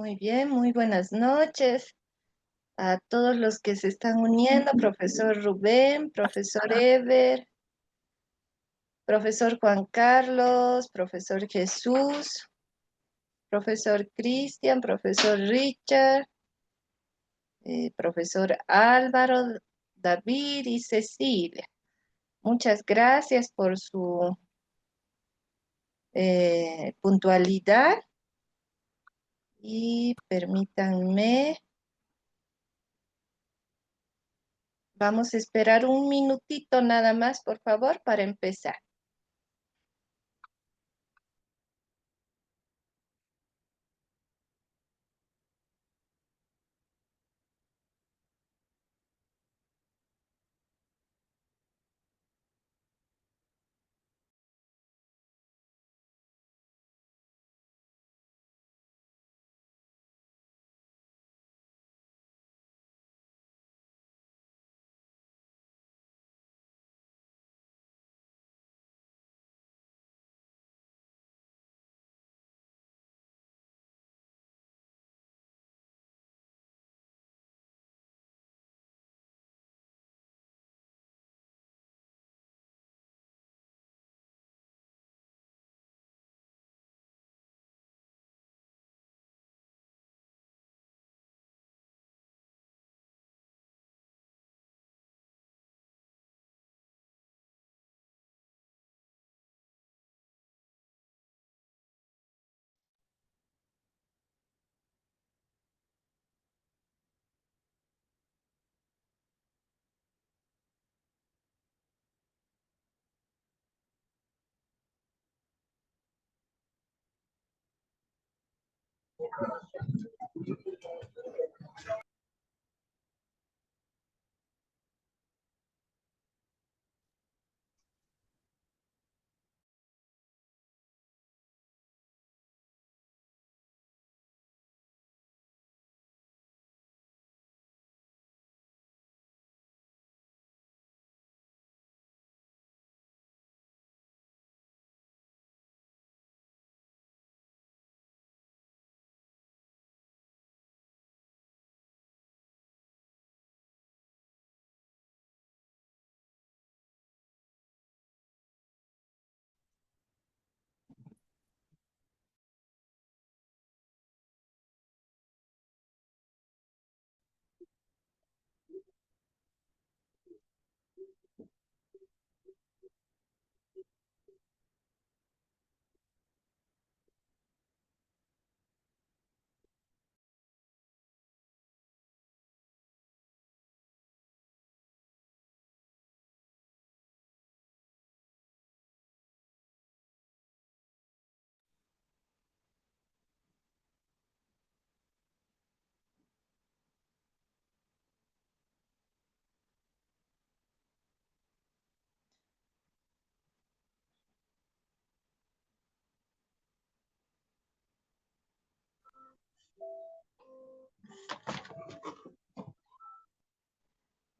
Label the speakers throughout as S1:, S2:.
S1: Muy bien, muy buenas noches a todos los que se están uniendo, profesor Rubén, profesor Ever, profesor Juan Carlos, profesor Jesús, profesor Cristian, profesor Richard, profesor Álvaro, David y Cecilia. Muchas gracias por su puntualidad y permítanme. Vamos a esperar un minutito nada más, por favor, para empezar.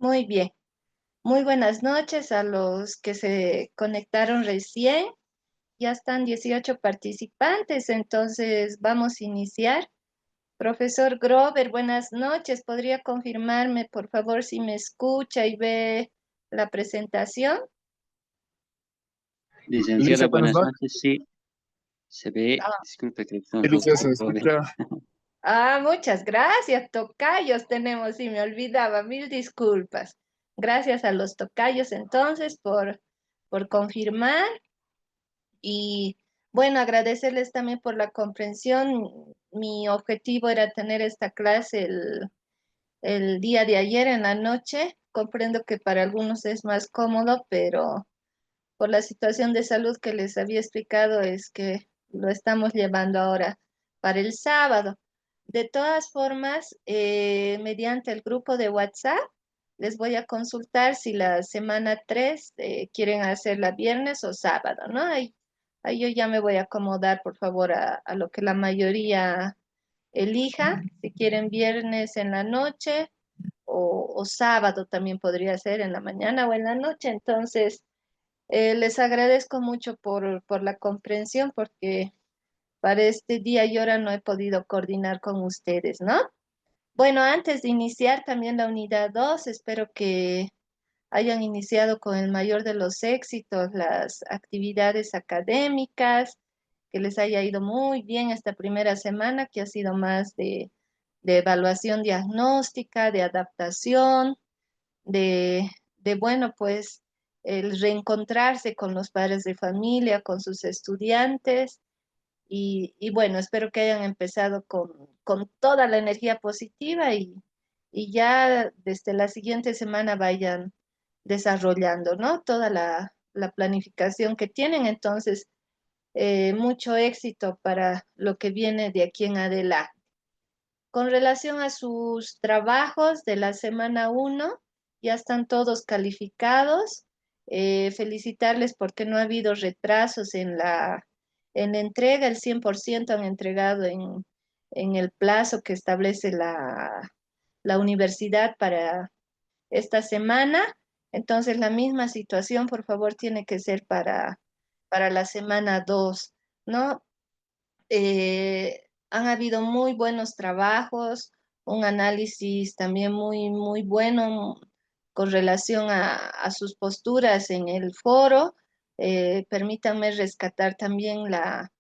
S1: Muy bien. Muy buenas noches a los que se conectaron recién. Ya están 18 participantes, entonces vamos a iniciar. Profesor Grover, buenas noches. ¿Podría confirmarme, por favor, si me escucha y ve la presentación?
S2: Licenciada,
S3: Elisa, buenas
S2: buenas
S3: noches.
S2: noches. Sí, se ve.
S1: Ah,
S2: Disculpe que son un
S3: Elisa, se
S2: poco de...
S3: escucha.
S1: muchas gracias, tocayos tenemos, y me olvidaba, mil disculpas. Gracias a los tocayos entonces por confirmar. Y bueno, agradecerles también por la comprensión. Mi objetivo era tener esta clase el día de ayer en la noche. Comprendo que para algunos es más cómodo, pero por la situación de salud que les había explicado es que lo estamos llevando ahora para el sábado. De todas formas, mediante el grupo de WhatsApp, les voy a consultar si la semana 3 quieren hacerla viernes o sábado, ¿no? Ahí yo ya me voy a acomodar, por favor, a lo que la mayoría elija. Si quieren viernes en la noche o sábado también podría ser en la mañana o en la noche. Entonces, les agradezco mucho por la comprensión porque para este día y hora no he podido coordinar con ustedes, ¿no? Bueno, antes de iniciar también la unidad 2, espero que hayan iniciado con el mayor de los éxitos las actividades académicas, que les haya ido muy bien esta primera semana, que ha sido más de evaluación diagnóstica, de adaptación, bueno, pues el reencontrarse con los padres de familia, con sus estudiantes. Y bueno, espero que hayan empezado con toda la energía positiva y ya desde la siguiente semana vayan desarrollando, ¿no? Toda la planificación que tienen. Entonces, mucho éxito para lo que viene de aquí en adelante. Con relación a sus trabajos de la semana uno, ya están todos calificados. Felicitarles porque no ha habido retrasos en la entrega. El 100% han entregado en el plazo que establece la universidad para esta semana. Entonces, la misma situación, por favor, tiene que ser para la semana 2, ¿no? Han habido muy buenos trabajos, un análisis también muy bueno con relación a sus posturas en el foro. Permítanme rescatar también la,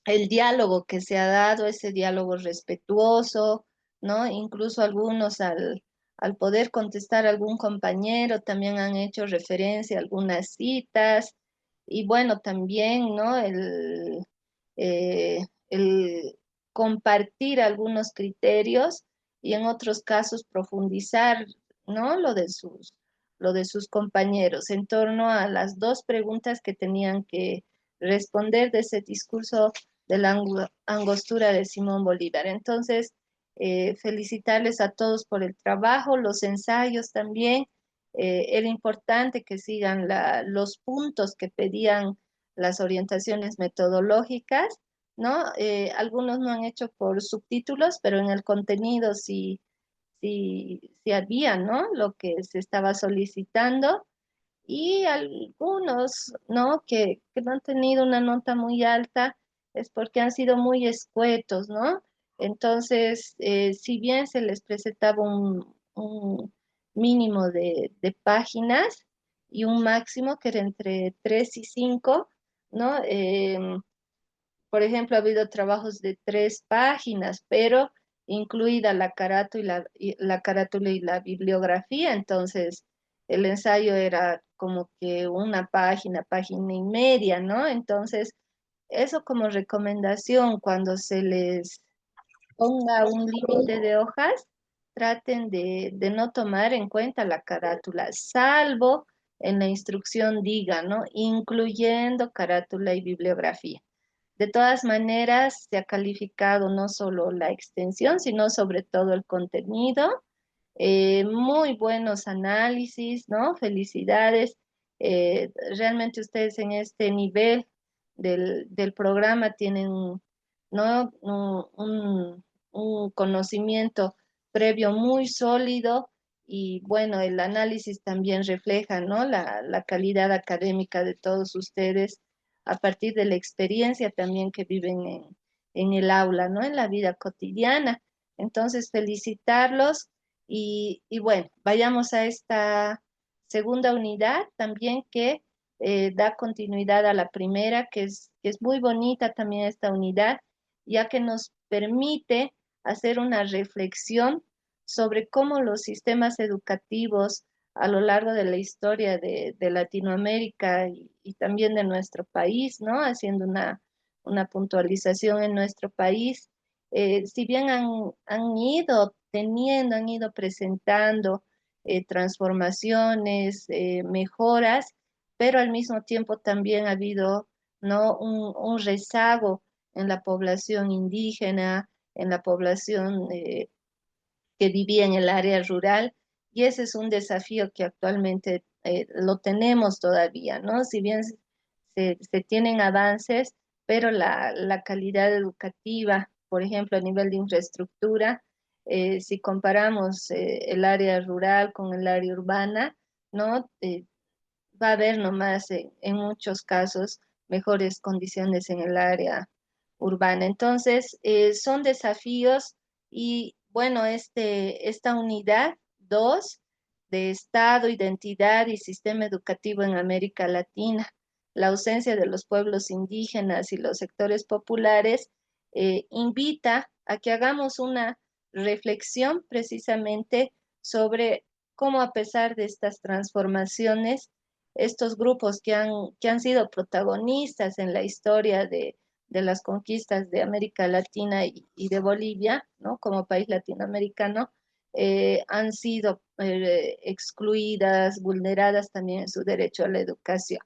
S1: el diálogo que se ha dado, ese diálogo respetuoso, ¿no? Incluso algunos al poder contestar a algún compañero también han hecho referencia a algunas citas y bueno, también, ¿no? El compartir algunos criterios y en otros casos profundizar, ¿no? Lo de sus compañeros en torno a las dos preguntas que tenían que responder de ese discurso de la angostura de Simón Bolívar. Entonces, felicitarles a todos por el trabajo, los ensayos también. Era importante que sigan los puntos que pedían las orientaciones metodológicas, ¿no? Algunos no han hecho por subtítulos, pero en el contenido sí había, ¿no? Lo que se estaba solicitando y algunos, ¿no? Que no han tenido una nota muy alta es porque han sido muy escuetos, ¿no? Entonces, si bien se les presentaba un mínimo de páginas y un máximo que era entre 3 y 5, ¿no? Por ejemplo, ha habido trabajos de 3 páginas, pero incluida la carátula y la bibliografía, entonces el ensayo era como que una página, página y media, ¿no? Entonces, eso como recomendación, cuando se les ponga un límite de hojas, traten de no tomar en cuenta la carátula, salvo en la instrucción diga, ¿no? Incluyendo carátula y bibliografía. De todas maneras, se ha calificado no solo la extensión, sino sobre todo el contenido. Muy buenos análisis, ¿no? Felicidades. Realmente ustedes en este nivel del programa tienen, ¿no? Un conocimiento previo muy sólido y bueno, el análisis también refleja, ¿no? La calidad académica de todos ustedes a partir de la experiencia también que viven en el aula, ¿no? En la vida cotidiana. Entonces, felicitarlos y bueno, vayamos a esta segunda unidad también que da continuidad a la primera, que es muy bonita también esta unidad, ya que nos permite hacer una reflexión sobre cómo los sistemas educativos a lo largo de la historia de Latinoamérica y también de nuestro país, ¿no? Haciendo una puntualización en nuestro país, si bien han ido presentando transformaciones, mejoras, pero al mismo tiempo también ha habido, ¿no? un rezago en la población indígena, en la población que vivía en el área rural, y ese es un desafío que actualmente lo tenemos todavía, ¿no? Si bien se tienen avances, pero la calidad educativa, por ejemplo, a nivel de infraestructura, si comparamos el área rural con el área urbana, ¿no? Va a haber nomás en muchos casos mejores condiciones en el área urbana. Entonces, son desafíos y bueno, esta unidad 2 de Estado, identidad y sistema educativo en América Latina, la ausencia de los pueblos indígenas y los sectores populares, invita a que hagamos una reflexión precisamente sobre cómo a pesar de estas transformaciones, estos grupos que han sido protagonistas en la historia de las conquistas de América Latina y de Bolivia, ¿no? Como país latinoamericano, han sido excluidas, vulneradas también en su derecho a la educación,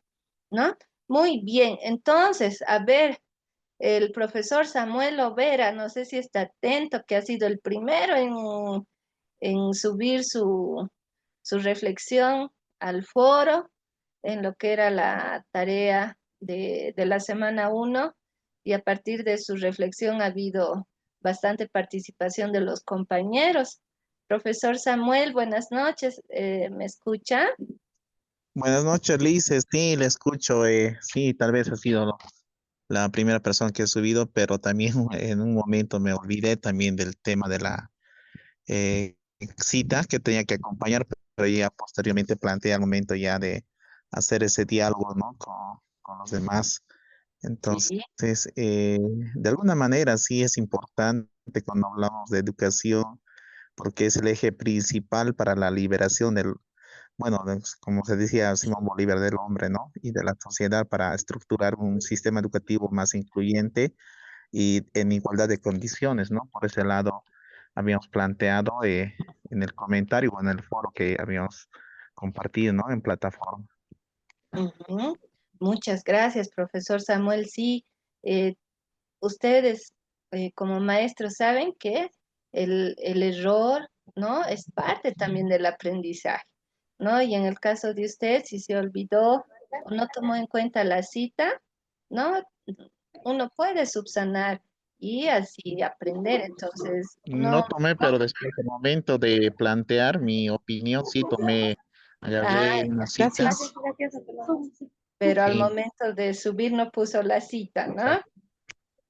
S1: ¿no? Muy bien, entonces, a ver, el profesor Samuel Overa, no sé si está atento, que ha sido el primero en subir su reflexión al foro en lo que era la tarea de la semana uno y a partir de su reflexión ha habido bastante participación de los compañeros. Profesor Samuel, buenas noches, ¿me escucha?
S3: Buenas noches, Liz. Sí, le escucho. Sí, tal vez ha sido la primera persona que he subido, pero también en un momento me olvidé también del tema de la eh, cita que tenía que acompañar, pero ya posteriormente planteé al momento ya de hacer ese diálogo, ¿no? Con los demás.
S1: Sí.
S3: Entonces, de alguna manera sí es importante cuando hablamos de educación, porque es el eje principal para la liberación del, bueno, como se decía Simón Bolívar, del hombre, ¿no? Y de la sociedad para estructurar un sistema educativo más incluyente y en igualdad de condiciones, ¿no? Por ese lado habíamos planteado en el comentario o en el foro que habíamos compartido, ¿no? En plataforma.
S1: Ujú. Muchas gracias, profesor Samuel. Sí, eh, ustedes como maestros saben que el error, ¿no? Es parte también del aprendizaje, ¿no? Y en el caso de usted, si se olvidó o no tomó en cuenta la cita, ¿no? Uno puede subsanar y así aprender. Entonces, no,
S3: No tomé, pero después del momento de plantear mi opinión, sí tomé, agarré
S1: ah,
S3: unas citas.
S4: Gracias.
S1: pero al
S3: Sí,
S1: momento de subir no puso la cita, ¿no?
S3: exacto.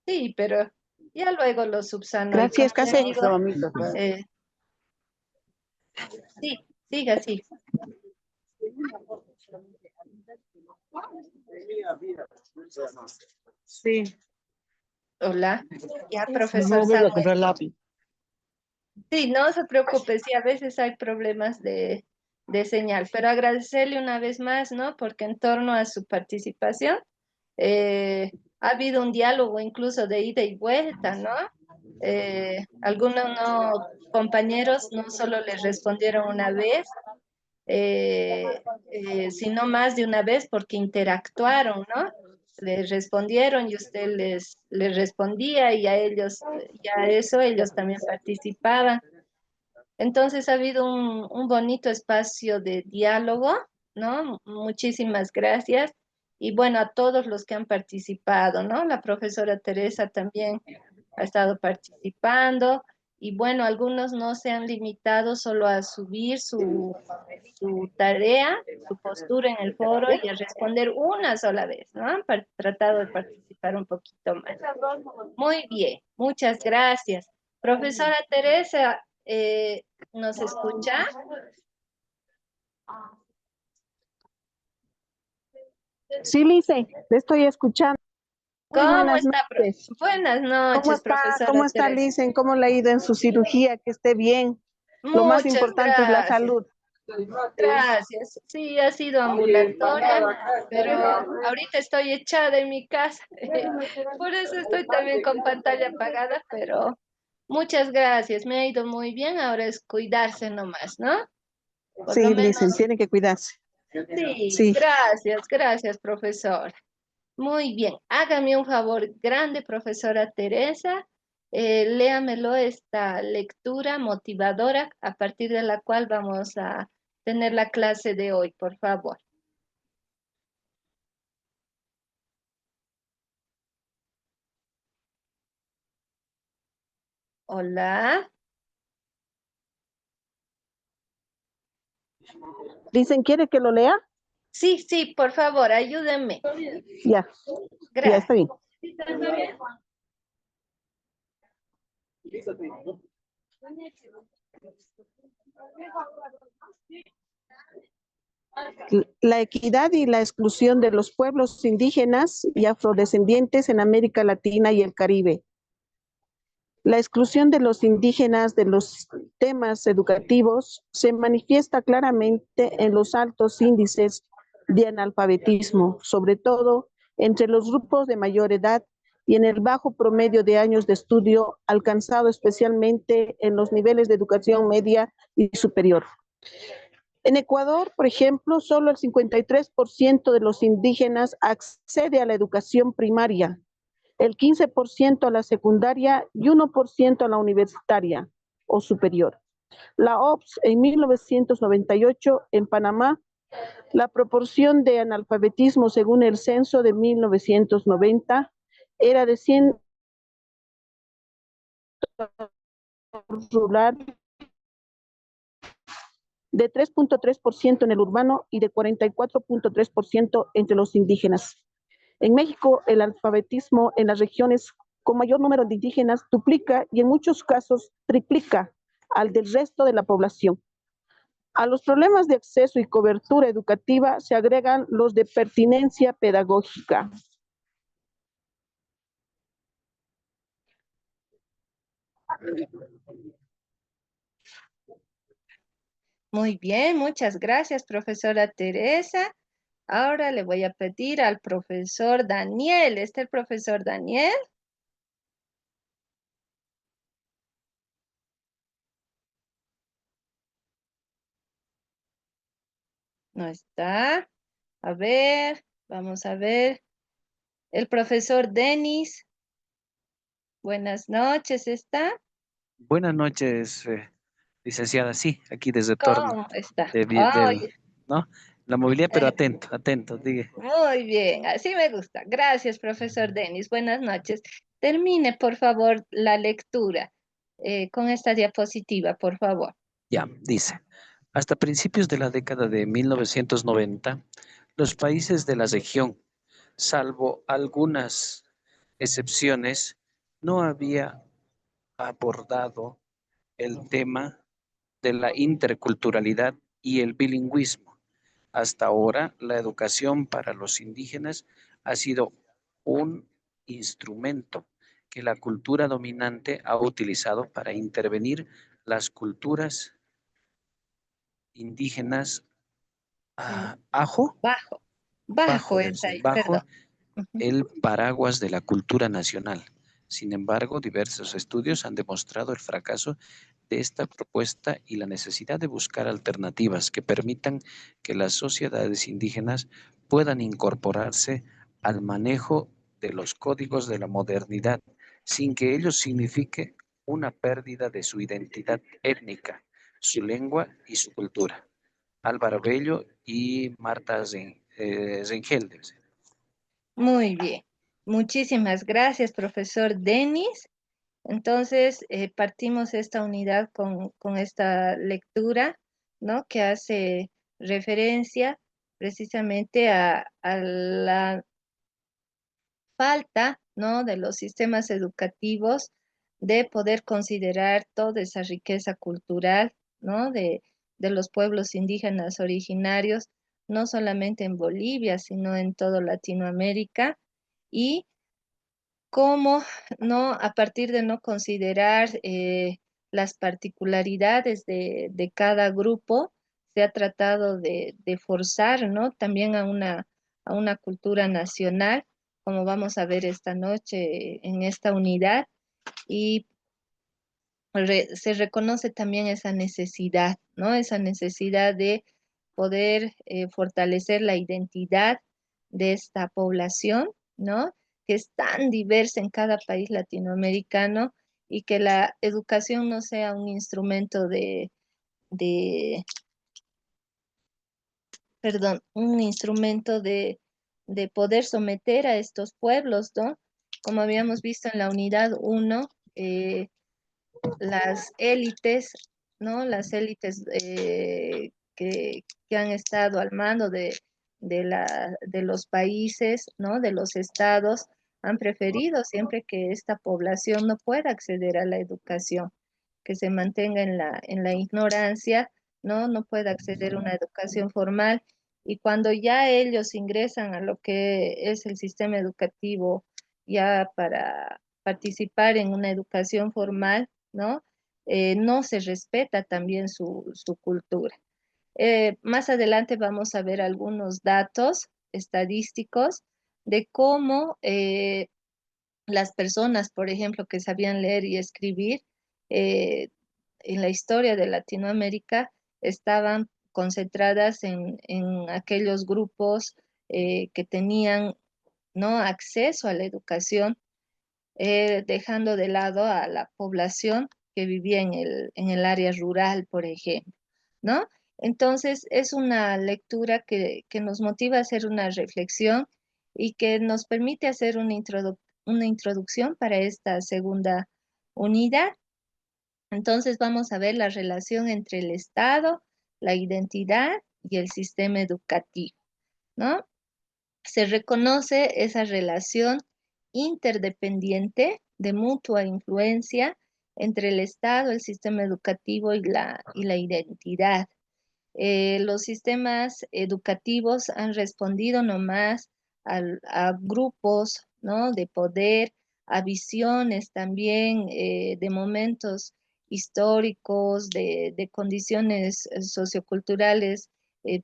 S1: Sí, pero ya luego lo subsano y como
S4: Gracias,
S1: le
S4: Case.
S1: digo, eh, sí, siga, sí.
S4: Sí,
S1: Hola, ya, profesor
S4: no vuelvo a
S1: Samuel.
S4: comprar lápiz.
S1: Sí, no se preocupe, sí, a veces hay problemas de señal, pero agradecerle una vez más, ¿no? Porque en torno a su participación ha habido un diálogo incluso de ida y vuelta, ¿no? Algunos compañeros no solo les respondieron una vez, sino más de una vez porque interactuaron, ¿no? Les respondieron y usted les respondía y a ellos, ya eso ellos también participaban. Entonces ha habido un bonito espacio de diálogo, ¿no? Muchísimas gracias. Y bueno, a todos los que han participado, ¿no? La profesora Teresa también ha estado participando. Y bueno, algunos no se han limitado solo a subir su tarea, su postura en el foro y a responder una sola vez, ¿no? Han tratado de participar un poquito más. Muy bien, muchas gracias. Profesora Teresa, ¿nos escucha?
S4: Sí, Lice, le estoy escuchando. Muy
S1: ¿Cómo
S4: buenas
S1: está?
S4: noches.
S1: Buenas
S4: ¿Cómo
S1: noches,
S4: está?
S1: profesora
S4: ¿Cómo está,
S1: Teresa.
S4: Lice? ¿Cómo le ha ido en su cirugía? Que esté bien. Lo más
S1: Muchas
S4: importante es la
S1: gracias.
S4: salud.
S1: Gracias. Sí, ha sido ambulatoria, pero ahorita estoy echada en mi casa. Por eso estoy también con pantalla apagada, pero muchas gracias. Me ha ido muy bien. Ahora es cuidarse nomás, ¿no? Por lo
S4: Sí, Lice,
S1: menos,
S4: tiene que cuidarse.
S1: sí.
S4: Sí.
S1: Gracias, gracias, profesor. Muy bien. Hágame un favor grande, profesora Teresa. Léamelo esta lectura motivadora a partir de la cual vamos a tener la clase de hoy, por favor. Hola.
S4: Dicen, ¿quiere que lo lea?
S1: Sí, sí, por favor, ayúdenme.
S4: Ya, ya está
S1: Gracias.
S4: bien. La equidad y la exclusión de los pueblos indígenas y afrodescendientes en América Latina y el Caribe. La exclusión de los indígenas de los temas educativos se manifiesta claramente en los altos índices de analfabetismo, sobre todo entre los grupos de mayor edad y en el bajo promedio de años de estudio alcanzado especialmente en los niveles de educación media y superior. En Ecuador, por ejemplo, solo el 53% de los indígenas accede a la educación primaria, el 15% a la secundaria y 1% a la universitaria o superior. La OPS en 1998 en Panamá, la proporción de analfabetismo según el censo de 1990 era de 100 rural, de 3.3% en el urbano y de 44.3% entre los indígenas. En México, el alfabetismo en las regiones con mayor número de indígenas duplica y en muchos casos triplica al del resto de la población. A los problemas de acceso y cobertura educativa se agregan los de pertinencia pedagógica.
S1: Muy bien, muchas gracias, profesora Teresa. Ahora le voy a pedir al profesor Daniel. ¿Está el profesor Daniel? No está. A ver, vamos a ver. El profesor Denis. Buenas noches, ¿está?
S5: Buenas noches, licenciada. Sí, aquí desde Torno,
S1: ¿Cómo está?
S5: ¿no? La movilidad, pero atento, atento, diga.
S1: Muy bien, así me gusta. Gracias, profesor Denis. Buenas noches. Termine, por favor, la lectura con esta diapositiva, por favor.
S5: Ya, dice, hasta principios de la década de 1990, los países de la región, salvo algunas excepciones, no había abordado el tema de la interculturalidad y el bilingüismo. Hasta ahora, la educación para los indígenas ha sido un instrumento que la cultura dominante ha utilizado para intervenir las culturas indígenas bajo,
S1: Bajo esa,
S5: bajo
S1: perdón. Ujú.
S5: el paraguas de la cultura nacional. Sin embargo, diversos estudios han demostrado el fracaso de esta propuesta y la necesidad de buscar alternativas que permitan que las sociedades indígenas puedan incorporarse al manejo de los códigos de la modernidad sin que ello signifique una pérdida de su identidad étnica, su lengua y su cultura. Álvaro Bello y Marta Zengel.
S1: Muy bien. Muchísimas gracias, profesor Denis. Entonces, partimos esta unidad con esta lectura, ¿no? Que hace referencia precisamente a la falta, ¿no? De los sistemas educativos de poder considerar toda esa riqueza cultural, ¿no? De los pueblos indígenas originarios, no solamente en Bolivia, sino en toda Latinoamérica, y cómo, ¿no? A partir de no considerar las particularidades de cada grupo, se ha tratado de forzar, ¿no? También a una cultura nacional, como vamos a ver esta noche en esta unidad, y se reconoce también esa necesidad, ¿no? Esa necesidad de poder fortalecer la identidad de esta población, ¿no? Que es tan diversa en cada país latinoamericano y que la educación no sea un instrumento de perdón, un instrumento de poder someter a estos pueblos, ¿no? Como habíamos visto en la unidad 1, las élites, ¿no? Las élites que han estado al mando de los países, ¿no? De los estados, han preferido siempre que esta población no pueda acceder a la educación, que se mantenga en la ignorancia, ¿no? No pueda acceder a una educación formal. Y cuando ya ellos ingresan a lo que es el sistema educativo, ya para participar en una educación formal, ¿no? No se respeta también su cultura. Más adelante vamos a ver algunos datos estadísticos de cómo las personas, por ejemplo, que sabían leer y escribir eh, en la historia de Latinoamérica, estaban concentradas en aquellos grupos que tenían, ¿no? acceso a la educación, dejando de lado a la población que vivía en el área rural, por ejemplo, ¿no? Entonces, es una lectura que nos motiva a hacer una reflexión y que nos permite hacer una introducción para esta segunda unidad. Entonces, vamos a ver la relación entre el Estado, la identidad y el sistema educativo, ¿no? Se reconoce esa relación interdependiente de mutua influencia entre el Estado, el sistema educativo y la identidad. Los sistemas educativos han respondido nomás a grupos, ¿no? de poder, a visiones también de momentos históricos, de condiciones socioculturales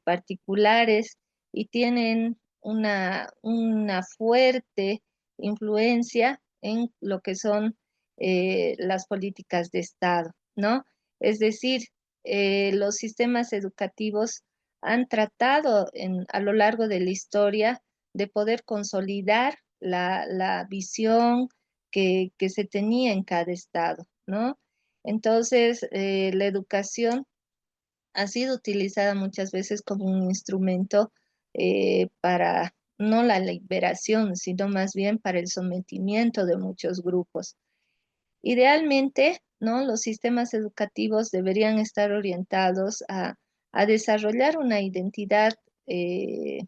S1: particulares y tienen una fuerte influencia en lo que son las políticas de Estado, ¿no? Es decir, los sistemas educativos han tratado a lo largo de la historia de poder consolidar la visión que se tenía en cada estado, ¿no? Entonces, la educación ha sido utilizada muchas veces como un instrumento para no la liberación, sino más bien para el sometimiento de muchos grupos. Idealmente, ¿no? Los sistemas educativos deberían estar orientados a desarrollar una identidad eh,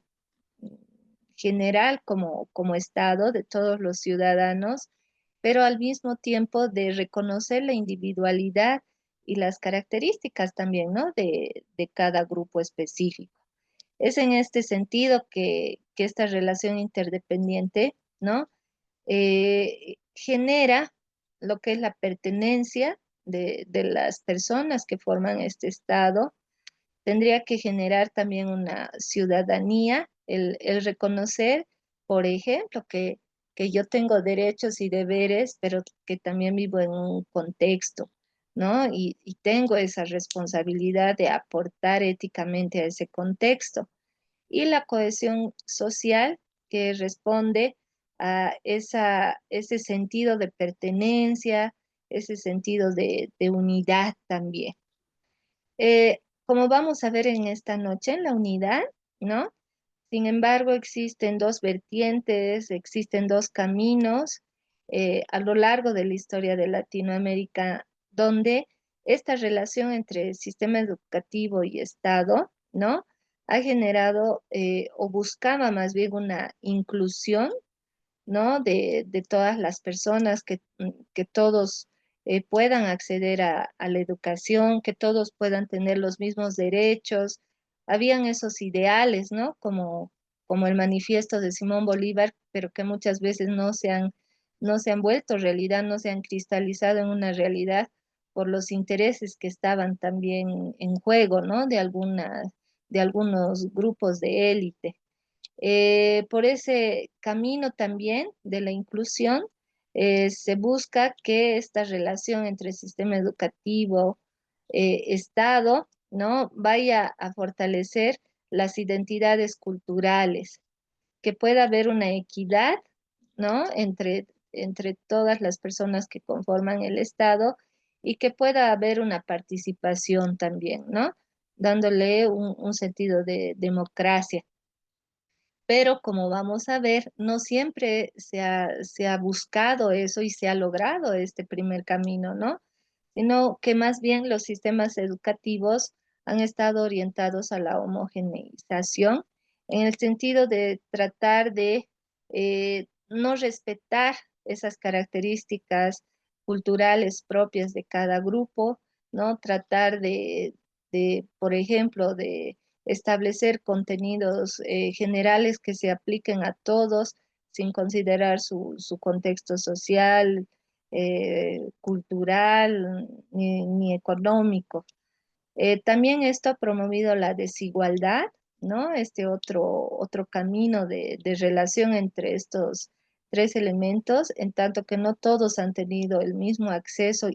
S1: general como Estado de todos los ciudadanos, pero al mismo tiempo de reconocer la individualidad y las características también, ¿no? de cada grupo específico. Es en este sentido que esta relación interdependiente, ¿no? Genera lo que es la pertenencia de las personas que forman este Estado. Tendría que generar también una ciudadanía, el reconocer, por ejemplo, que yo tengo derechos y deberes, pero que también vivo en un contexto, ¿no? Y tengo esa responsabilidad de aportar éticamente a ese contexto. Y la cohesión social que responde a ese sentido de pertenencia, ese sentido de unidad también. Como vamos a ver en esta noche, en la unidad, ¿no? Sin embargo, existen dos vertientes, existen dos caminos a lo largo de la historia de Latinoamérica, donde esta relación entre sistema educativo y Estado, ¿no? Ha generado o buscaba más bien una inclusión, ¿no? De todas las personas, que todos puedan acceder a la educación, que todos puedan tener los mismos derechos. Habían esos ideales, ¿no? Como el manifiesto de Simón Bolívar, pero que muchas veces no se han vuelto realidad, no se han cristalizado en una realidad por los intereses que estaban también en juego, ¿no? De algunos grupos de élite. Por ese camino también de la inclusión, se busca que esta relación entre sistema educativo, Estado, ¿no? vaya a fortalecer las identidades culturales, que pueda haber una equidad, ¿no? entre todas las personas que conforman el Estado y que pueda haber una participación también, ¿no? Dándole un sentido de democracia. Pero como vamos a ver, no siempre se ha buscado eso y se ha logrado este primer camino, ¿no? Sino que más bien los sistemas educativos han estado orientados a la homogeneización en el sentido de tratar de no respetar esas características culturales propias de cada grupo, ¿no? Tratar por ejemplo, de establecer contenidos generales que se apliquen a todos sin considerar su contexto social, cultural, ni económico. También esto ha promovido la desigualdad, ¿no? Este otro camino de relación entre estos tres elementos, en tanto que no todos han tenido el mismo acceso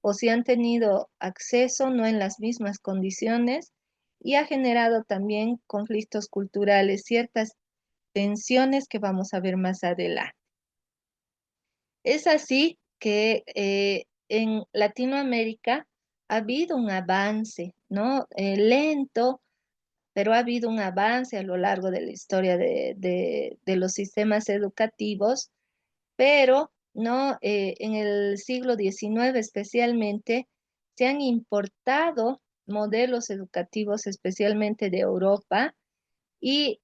S1: o si han tenido acceso, no en las mismas condiciones, y ha generado también conflictos culturales, ciertas tensiones que vamos a ver más adelante. Es así que en Latinoamérica ha habido un avance, ¿no? Lento, pero ha habido un avance a lo largo de la historia de los sistemas educativos, pero ¿no? En el siglo XIX especialmente se han importado modelos educativos especialmente de Europa y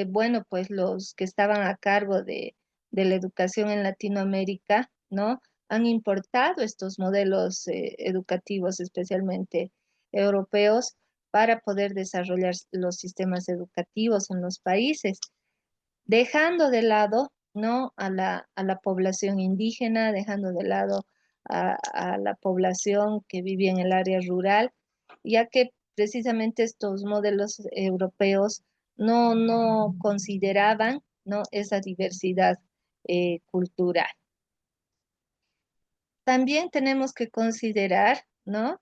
S1: bueno, pues los que estaban a cargo de la educación en Latinoamérica, ¿no? Han importado estos modelos educativos, especialmente europeos, para poder desarrollar los sistemas educativos en los países, dejando de lado, ¿no? a la población indígena, dejando de lado a la población que vivía en el área rural, ya que precisamente estos modelos europeos no consideraban, ¿no? esa diversidad cultural. También tenemos que considerar, ¿no?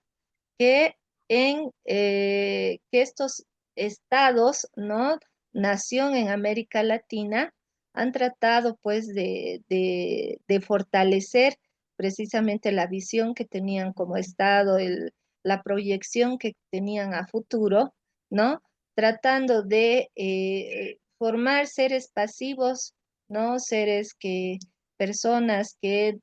S1: que que estos estados, ¿no? Nación en América Latina, han tratado pues de fortalecer precisamente la visión que tenían como estado, la proyección que tenían a futuro, ¿no? Tratando de formar seres pasivos, ¿no? Personas que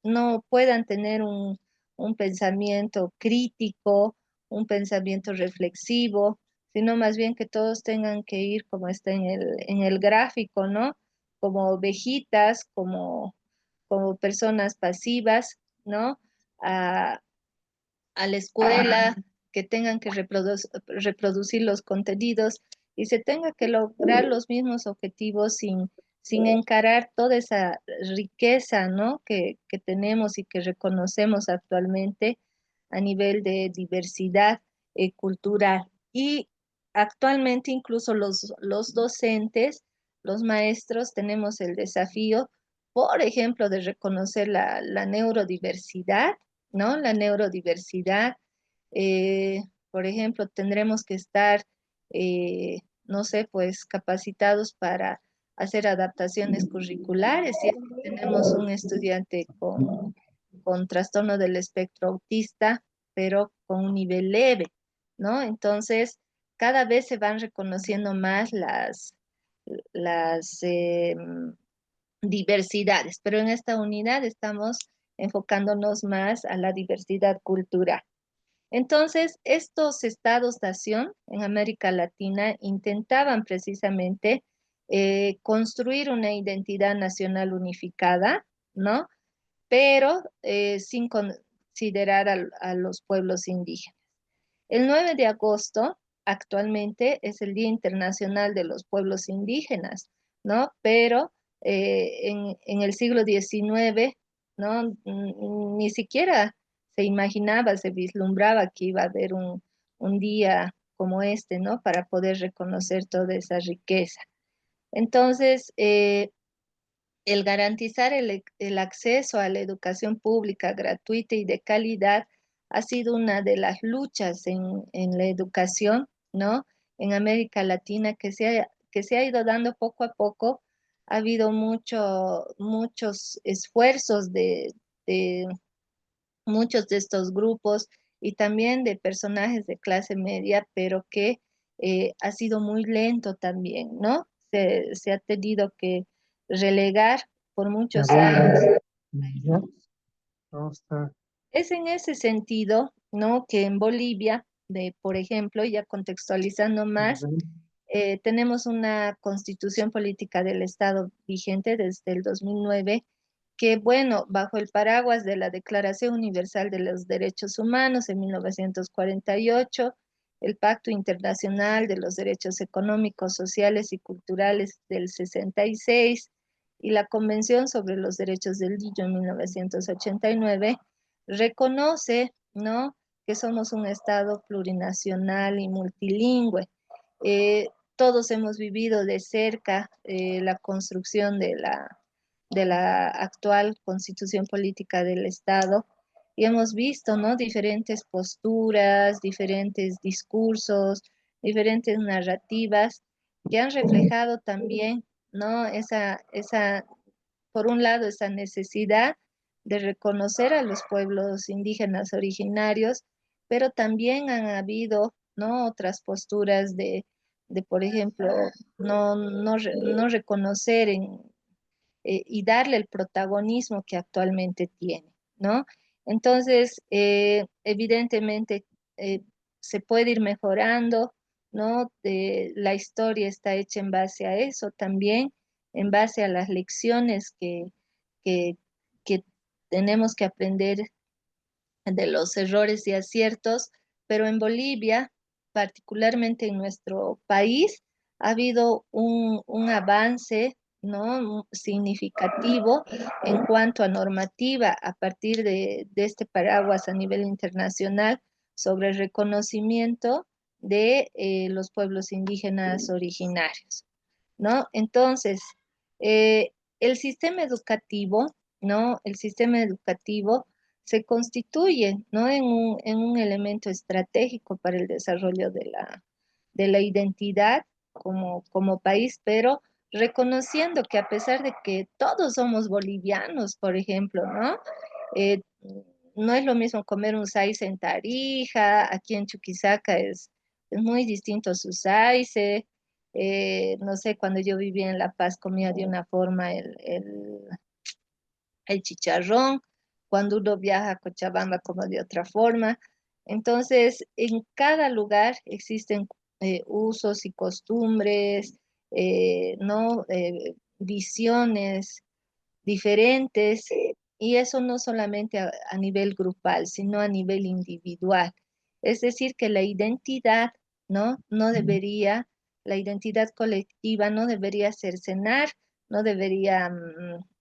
S1: no puedan tener un pensamiento crítico, un pensamiento reflexivo, sino más bien que todos tengan que ir como está en el gráfico, ¿no? Como ovejitas, como personas pasivas, ¿no? A, a la escuela, que tengan que reproducir los contenidos y se tenga que lograr los mismos objetivos sin encarar toda esa riqueza, ¿no? que tenemos y que reconocemos actualmente a nivel de diversidad cultural. Y actualmente incluso los docentes, los maestros, tenemos el desafío, por ejemplo, de reconocer la neurodiversidad, ¿no? La neurodiversidad, eh, por ejemplo, tendremos que estar, no sé, pues capacitados para hacer adaptaciones curriculares. Si tenemos un estudiante con trastorno del espectro autista, pero con un nivel leve, ¿no? Entonces, cada vez se van reconociendo más las diversidades, pero en esta unidad estamos enfocándonos más a la diversidad cultural. Entonces, estos estados-nación en América Latina intentaban precisamente construir una identidad nacional unificada, ¿no? Pero sin considerar a los pueblos indígenas. El 9 de agosto actualmente es el Día Internacional de los Pueblos Indígenas, ¿no? Pero en el siglo XIX, ¿no? Ni siquiera se imaginaba, se vislumbraba que iba a haber un día como este, ¿no? Para poder reconocer toda esa riqueza. Entonces, el garantizar el acceso a la educación pública gratuita y de calidad ha sido una de las luchas en la educación, ¿no? En América Latina que se ha ido dando poco a poco. Ha habido muchos esfuerzos de muchos de estos grupos y también de personajes de clase media, pero que ha sido muy lento también, ¿no? Se ha tenido que relegar por muchos años. Es en ese sentido, ¿no? Que en Bolivia, por ejemplo, ya contextualizando más, tenemos una constitución política del Estado vigente desde el 2009 que, bueno, bajo el paraguas de la Declaración Universal de los Derechos Humanos en 1948, el Pacto Internacional de los Derechos Económicos, Sociales y Culturales del 66 y la Convención sobre los Derechos del Niño en 1989, reconoce, ¿no?, que somos un Estado plurinacional y multilingüe. Todos hemos vivido de cerca la construcción de la actual constitución política del Estado y hemos visto, ¿no?, diferentes posturas, diferentes discursos, diferentes narrativas que han reflejado también, ¿no?, por un lado, esa necesidad de reconocer a los pueblos indígenas originarios, pero también han habido, ¿no?, otras posturas por ejemplo, no reconocer y darle el protagonismo que actualmente tiene, ¿no? Entonces, evidentemente, se puede ir mejorando, ¿no? La historia está hecha en base a eso también, en base a las lecciones que, que tenemos que aprender de los errores y aciertos, pero en Bolivia, particularmente en nuestro país, ha habido un avance, ¿no?, significativo en cuanto a normativa a partir de este paraguas a nivel internacional sobre el reconocimiento de los pueblos indígenas originarios, ¿no? Entonces, el sistema educativo, ¿no? El sistema educativo se constituye, ¿no?, en un elemento estratégico para el desarrollo de la identidad como país, pero reconociendo que a pesar de que todos somos bolivianos, por ejemplo, ¿no? Eh, no es lo mismo comer un saice en Tarija, aquí en Chuquisaca es muy distinto su saice. No sé, cuando yo vivía en La Paz comía de una forma el chicharrón, cuando uno viaja a Cochabamba como de otra forma. Entonces, en cada lugar existen usos y costumbres, ¿no? Visiones diferentes, y eso no solamente a nivel grupal, sino a nivel individual. Es decir, que la identidad, ¿no? No debería, la identidad colectiva no debería cercenar, no debería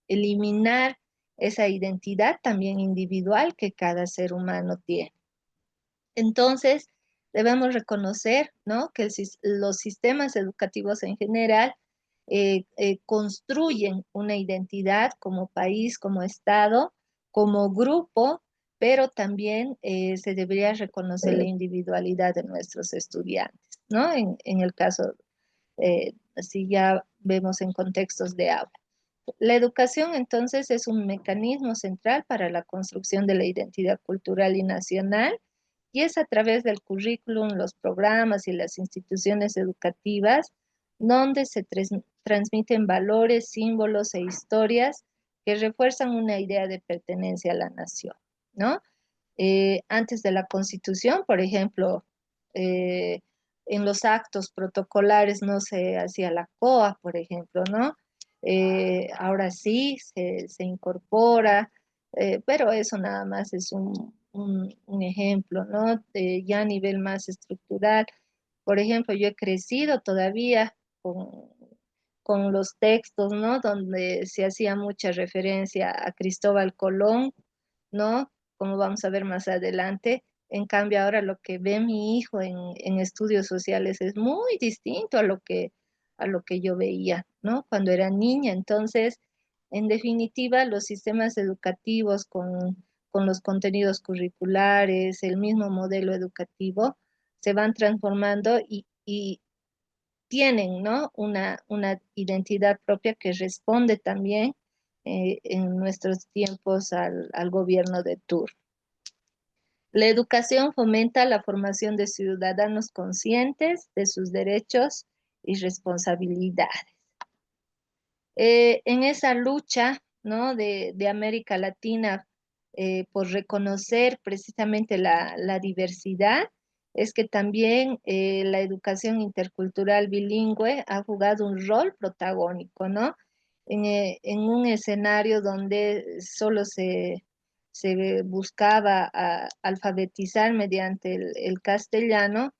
S1: eliminar esa identidad también individual que cada ser humano tiene. Entonces, debemos reconocer, ¿no?, que los sistemas educativos en general construyen una identidad como país, como Estado, como grupo, pero también se debería reconocer la individualidad de nuestros estudiantes, ¿no? En el caso, si ya vemos en contextos de aula. La educación, entonces, es un mecanismo central para la construcción de la identidad cultural y nacional, y es a través del currículum, los programas y las instituciones educativas donde se transmiten valores, símbolos e historias que refuerzan una idea de pertenencia a la nación, ¿no? Antes de la Constitución, por ejemplo, eh, en los actos protocolares no se hacía la COA, por ejemplo, ¿no? Ahora sí se incorpora, pero eso nada más es un ejemplo, ¿no? Ya a nivel más estructural. Por ejemplo, yo he crecido todavía con los textos, ¿no? Donde se hacía mucha referencia a Cristóbal Colón, ¿no? Como vamos a ver más adelante. En cambio, ahora lo que ve mi hijo en estudios sociales es muy distinto a lo que yo veía, ¿no? Cuando era niña. Entonces, en definitiva, los sistemas educativos con los contenidos curriculares, el mismo modelo educativo, se van transformando y tienen, ¿no?, una identidad propia que responde también en nuestros tiempos al gobierno de turno. La educación fomenta la formación de ciudadanos conscientes de sus derechos y responsabilidades. En esa lucha, ¿no?, de América Latina por reconocer precisamente la diversidad, es que también la educación intercultural bilingüe ha jugado un rol protagónico, ¿no? En un escenario donde solo se buscaba alfabetizar mediante el castellano,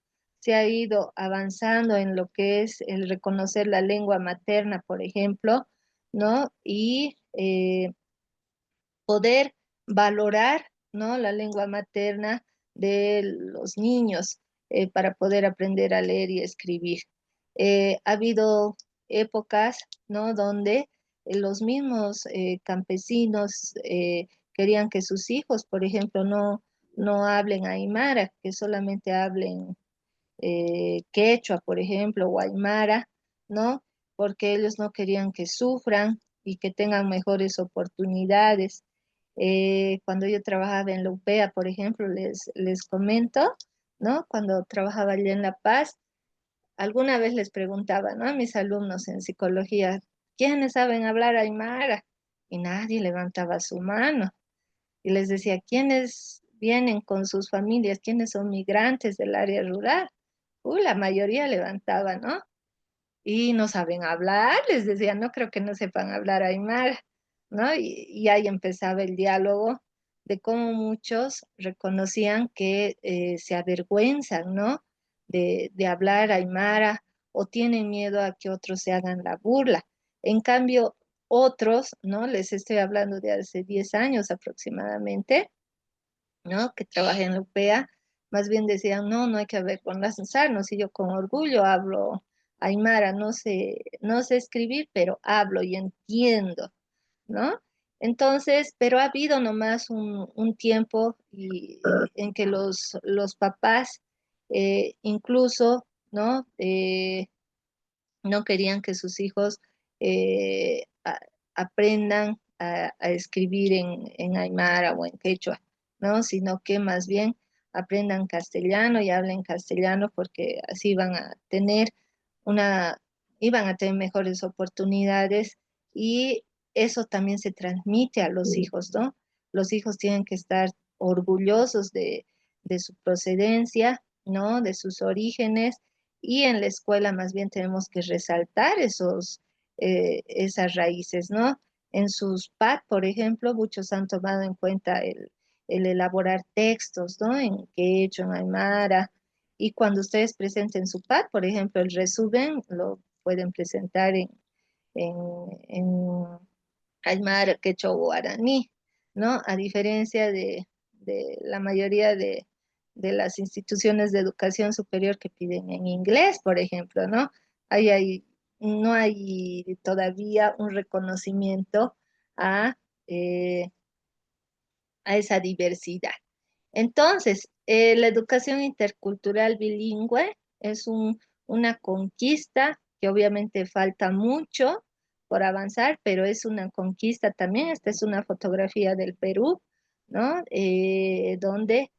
S1: se ha ido avanzando en lo que es el reconocer la lengua materna, por ejemplo, ¿no? Y poder valorar, ¿no? La lengua materna de los niños para poder aprender a leer y escribir. Ha habido épocas, ¿no? Donde los mismos campesinos querían que sus hijos, por ejemplo, no hablen aymara, que solamente hablen quechua, por ejemplo, o aymara, ¿no? Porque ellos no querían que sufran y que tengan mejores oportunidades. Cuando yo trabajaba en la UPEA, por ejemplo, les comento, ¿no? Cuando trabajaba allí en La Paz, alguna vez les preguntaba, ¿no? A mis alumnos en psicología, ¿quiénes saben hablar aymara? Y nadie levantaba su mano. Y les decía, ¿quiénes vienen con sus familias? ¿Quiénes son migrantes del área rural? La mayoría levantaba, ¿no? Y no saben hablar, les decía, no creo que no sepan hablar aymara, ¿no? Y ahí empezaba el diálogo de cómo muchos reconocían que se avergüenzan, ¿no? De hablar aymara o tienen miedo a que otros se hagan la burla. En cambio, otros, ¿no? Les estoy hablando de hace 10 años aproximadamente, ¿no? Que trabajé en la UPEA, más bien decían, no hay que avergonzarnos, y yo con orgullo hablo aymara, no sé escribir, pero hablo y entiendo, ¿no? Entonces, pero ha habido nomás un tiempo en que los papás incluso, ¿no? No querían que sus hijos aprendan a escribir en aymara o en quechua, ¿no? Sino que más bien aprendan castellano y hablen castellano porque así una, iban a tener mejores oportunidades y eso también se transmite a los hijos, ¿no? Los hijos tienen que estar orgullosos de su procedencia, ¿no? De sus orígenes y en la escuela más bien tenemos que resaltar esas raíces, ¿no? En sus PAT, por ejemplo, muchos han tomado en cuenta el elaborar textos, ¿no? En quechua, en aymara, y cuando ustedes presenten su PAT, por ejemplo, el resumen lo pueden presentar en, en aymara, quechua o guaraní, ¿no? A diferencia de la mayoría de las instituciones de educación superior que piden en inglés, por ejemplo, ¿no? No hay todavía un reconocimiento a, eh, a esa diversidad. Entonces, la educación intercultural bilingüe es una conquista que obviamente falta mucho por avanzar, pero es una conquista también. Esta es una fotografía del Perú, ¿no? Donde